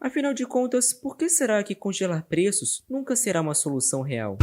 Afinal de contas, por que será que congelar preços nunca será uma solução real?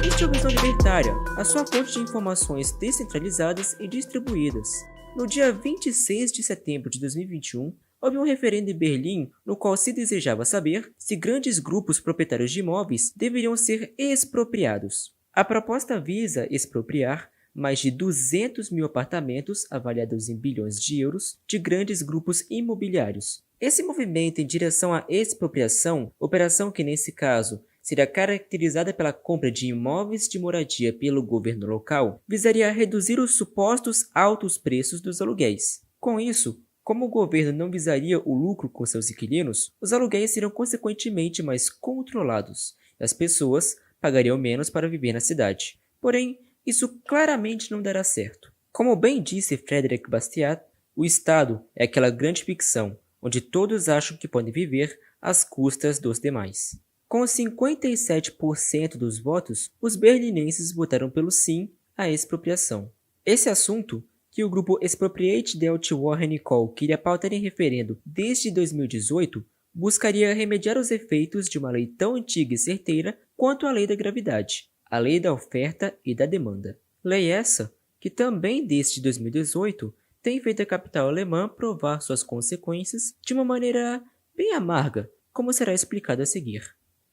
Este é o Visão Libertária, a sua fonte de informações descentralizadas e distribuídas. No dia 26 de setembro de 2021, houve um referendo em Berlim no qual se desejava saber se grandes grupos proprietários de imóveis deveriam ser expropriados. A proposta visa expropriar mais de 200 mil apartamentos avaliados em bilhões de euros de grandes grupos imobiliários. Esse movimento em direção à expropriação, operação que nesse caso seria caracterizada pela compra de imóveis de moradia pelo governo local, visaria reduzir os supostos altos preços dos aluguéis. Com isso, como o governo não visaria o lucro com seus inquilinos, os aluguéis seriam consequentemente mais controlados e as pessoas pagariam menos para viver na cidade. Porém, isso claramente não dará certo. Como bem disse Frédéric Bastiat, o Estado é aquela grande ficção onde todos acham que podem viver às custas dos demais. Com 57% dos votos, os berlinenses votaram pelo sim à expropriação. Esse assunto, que o grupo Expropriate Delta Warren Co. queria pautar em referendo desde 2018, buscaria remediar os efeitos de uma lei tão antiga e certeira quanto a lei da gravidade, a lei da oferta e da demanda. Lei essa que também desde 2018 tem feito a capital alemã provar suas consequências de uma maneira bem amarga, como será explicado a seguir.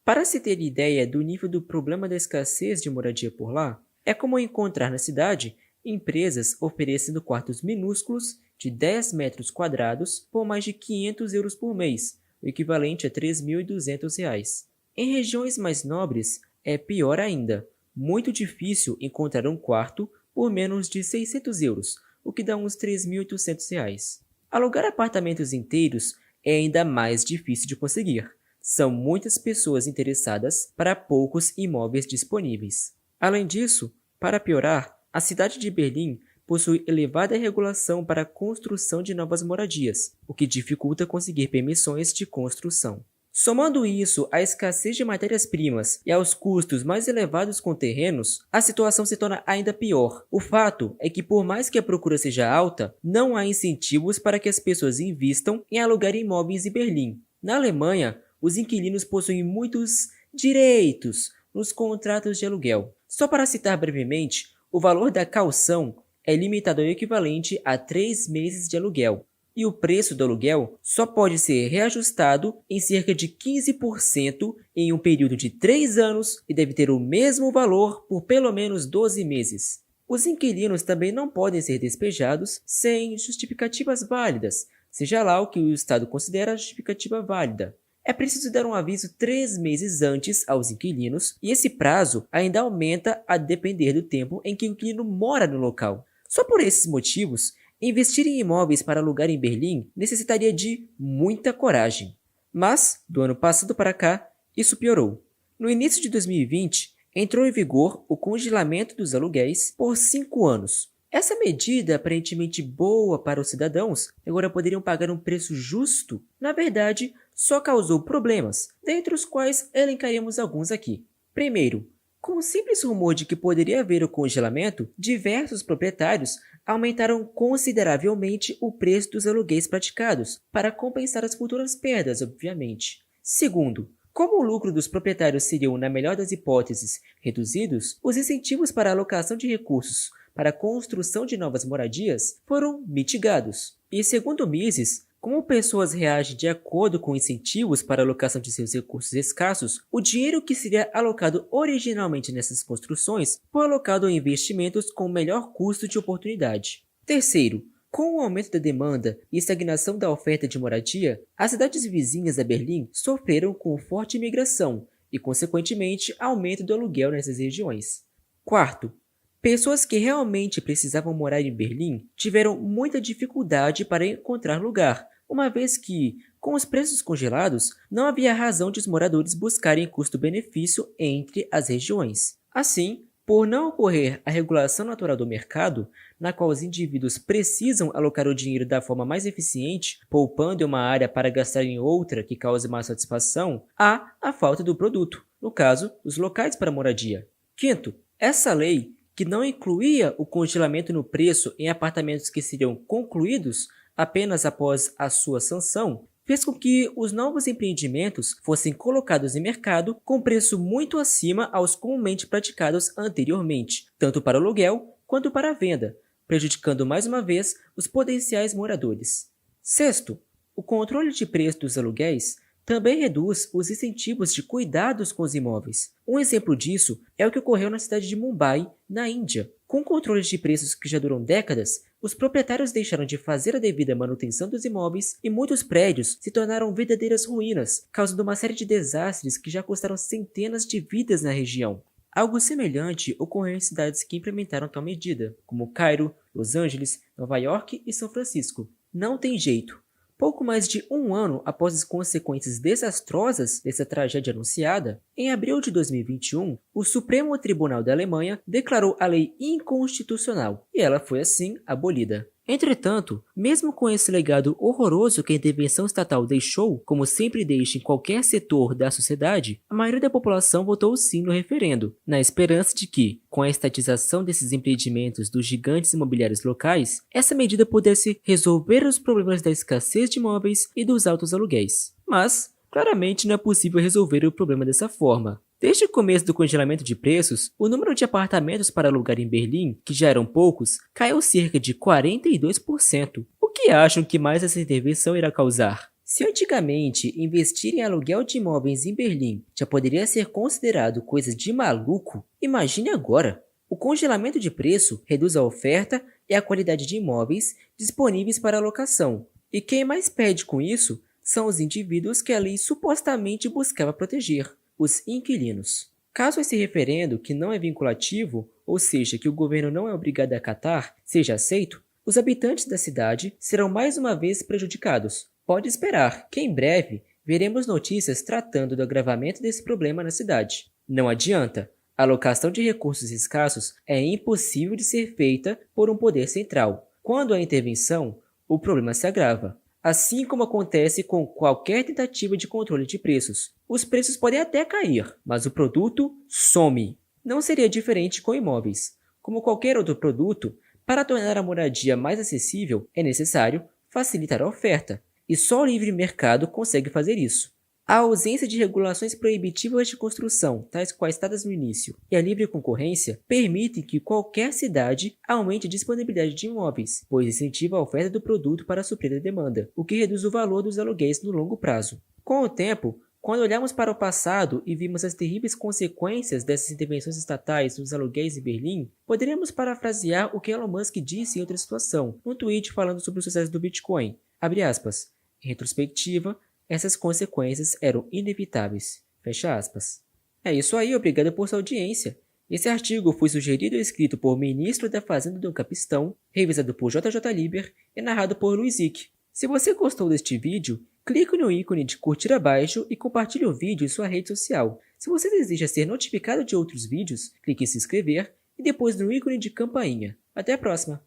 Para se ter ideia do nível do problema da escassez de moradia por lá, é como encontrar na cidade empresas oferecendo quartos minúsculos de 10 metros quadrados por mais de 500 euros por mês, o equivalente a R$ 3.200. Em regiões mais nobres, é pior ainda. Muito difícil encontrar um quarto por menos de 600 euros, o que dá uns R$ 3.800. Alugar apartamentos inteiros é ainda mais difícil de conseguir. São muitas pessoas interessadas para poucos imóveis disponíveis. Além disso, para piorar, a cidade de Berlim possui elevada regulação para a construção de novas moradias, o que dificulta conseguir permissões de construção. Somando isso à escassez de matérias-primas e aos custos mais elevados com terrenos, a situação se torna ainda pior. O fato é que, por mais que a procura seja alta, não há incentivos para que as pessoas invistam em alugar imóveis em Berlim. Na Alemanha, os inquilinos possuem muitos direitos nos contratos de aluguel. Só para citar brevemente, o valor da caução é limitado ao equivalente a 3 meses de aluguel, e o preço do aluguel só pode ser reajustado em cerca de 15% em um período de 3 anos e deve ter o mesmo valor por pelo menos 12 meses. Os inquilinos também não podem ser despejados sem justificativas válidas, seja lá o que o Estado considera justificativa válida. É preciso dar um aviso 3 meses antes aos inquilinos, e esse prazo ainda aumenta a depender do tempo em que o inquilino mora no local. Só por esses motivos, investir em imóveis para alugar em Berlim necessitaria de muita coragem. Mas, do ano passado para cá, isso piorou. No início de 2020, entrou em vigor o congelamento dos aluguéis por 5 anos. Essa medida, aparentemente boa para os cidadãos, agora poderiam pagar um preço justo, na verdade, só causou problemas, dentre os quais elencaremos alguns aqui. Primeiro, com o simples rumor de que poderia haver o congelamento, diversos proprietários aumentaram consideravelmente o preço dos aluguéis praticados, para compensar as futuras perdas, obviamente. Segundo, como o lucro dos proprietários seriam, na melhor das hipóteses, reduzidos, os incentivos para a alocação de recursos para a construção de novas moradias foram mitigados. E segundo Mises, como pessoas reagem de acordo com incentivos para a alocação de seus recursos escassos, o dinheiro que seria alocado originalmente nessas construções foi alocado a investimentos com melhor custo de oportunidade. Terceiro, com o aumento da demanda e estagnação da oferta de moradia, as cidades vizinhas a Berlim sofreram com forte imigração e, consequentemente, aumento do aluguel nessas regiões. Quarto, pessoas que realmente precisavam morar em Berlim tiveram muita dificuldade para encontrar lugar, uma vez que, com os preços congelados, não havia razão de os moradores buscarem custo-benefício entre as regiões. Assim, por não ocorrer a regulação natural do mercado, na qual os indivíduos precisam alocar o dinheiro da forma mais eficiente, poupando em uma área para gastar em outra que cause mais satisfação, há a falta do produto, no caso, os locais para moradia. Quinto, essa lei, que não incluía o congelamento no preço em apartamentos que seriam concluídos, apenas após a sua sanção, fez com que os novos empreendimentos fossem colocados em mercado com preço muito acima aos comumente praticados anteriormente, tanto para aluguel quanto para a venda, prejudicando mais uma vez os potenciais moradores. Sexto, o controle de preço dos aluguéis também reduz os incentivos de cuidados com os imóveis. Um exemplo disso é o que ocorreu na cidade de Mumbai, na Índia. Com controles de preços que já duram décadas, os proprietários deixaram de fazer a devida manutenção dos imóveis e muitos prédios se tornaram verdadeiras ruínas, causando uma série de desastres que já custaram centenas de vidas na região. Algo semelhante ocorreu em cidades que implementaram tal medida, como Cairo, Los Angeles, Nova York e São Francisco. Não tem jeito. Pouco mais de um ano após as consequências desastrosas dessa tragédia anunciada, em abril de 2021, o Supremo Tribunal da Alemanha declarou a lei inconstitucional e ela foi assim abolida. Entretanto, mesmo com esse legado horroroso que a intervenção estatal deixou, como sempre deixa em qualquer setor da sociedade, a maioria da população votou sim no referendo, na esperança de que, com a estatização desses empreendimentos dos gigantes imobiliários locais, essa medida pudesse resolver os problemas da escassez de imóveis e dos altos aluguéis. Mas, claramente não é possível resolver o problema dessa forma. Desde o começo do congelamento de preços, o número de apartamentos para alugar em Berlim, que já eram poucos, caiu cerca de 42%. O que acham que mais essa intervenção irá causar? Se antigamente investir em aluguel de imóveis em Berlim já poderia ser considerado coisa de maluco, imagine agora. O congelamento de preço reduz a oferta e a qualidade de imóveis disponíveis para alocação. E quem mais perde com isso são os indivíduos que a lei supostamente buscava proteger, os inquilinos. Caso esse referendo, que não é vinculativo, ou seja, que o governo não é obrigado a acatar, seja aceito, os habitantes da cidade serão mais uma vez prejudicados. Pode esperar que em breve veremos notícias tratando do agravamento desse problema na cidade. Não adianta, a alocação de recursos escassos é impossível de ser feita por um poder central. Quando há intervenção, o problema se agrava. Assim como acontece com qualquer tentativa de controle de preços. Os preços podem até cair, mas o produto some. Não seria diferente com imóveis. Como qualquer outro produto, para tornar a moradia mais acessível, é necessário facilitar a oferta, e só o livre mercado consegue fazer isso. A ausência de regulações proibitivas de construção, tais quais citadas no início, e a livre concorrência, permitem que qualquer cidade aumente a disponibilidade de imóveis, pois incentiva a oferta do produto para suprir a demanda, o que reduz o valor dos aluguéis no longo prazo. Com o tempo, quando olhamos para o passado e vimos as terríveis consequências dessas intervenções estatais nos aluguéis em Berlim, poderíamos parafrasear o que Elon Musk disse em outra situação, num tweet falando sobre o sucesso do Bitcoin. Abre aspas. Em retrospectiva, essas consequências eram inevitáveis. Fecha aspas. É isso aí, obrigado por sua audiência. Esse artigo foi sugerido e escrito por Ministro da Fazenda do Capistão, revisado por JJ Liber e narrado por Luiz Ick. Se você gostou deste vídeo, clique no ícone de curtir abaixo e compartilhe o vídeo em sua rede social. Se você deseja ser notificado de outros vídeos, clique em se inscrever e depois no ícone de campainha. Até a próxima!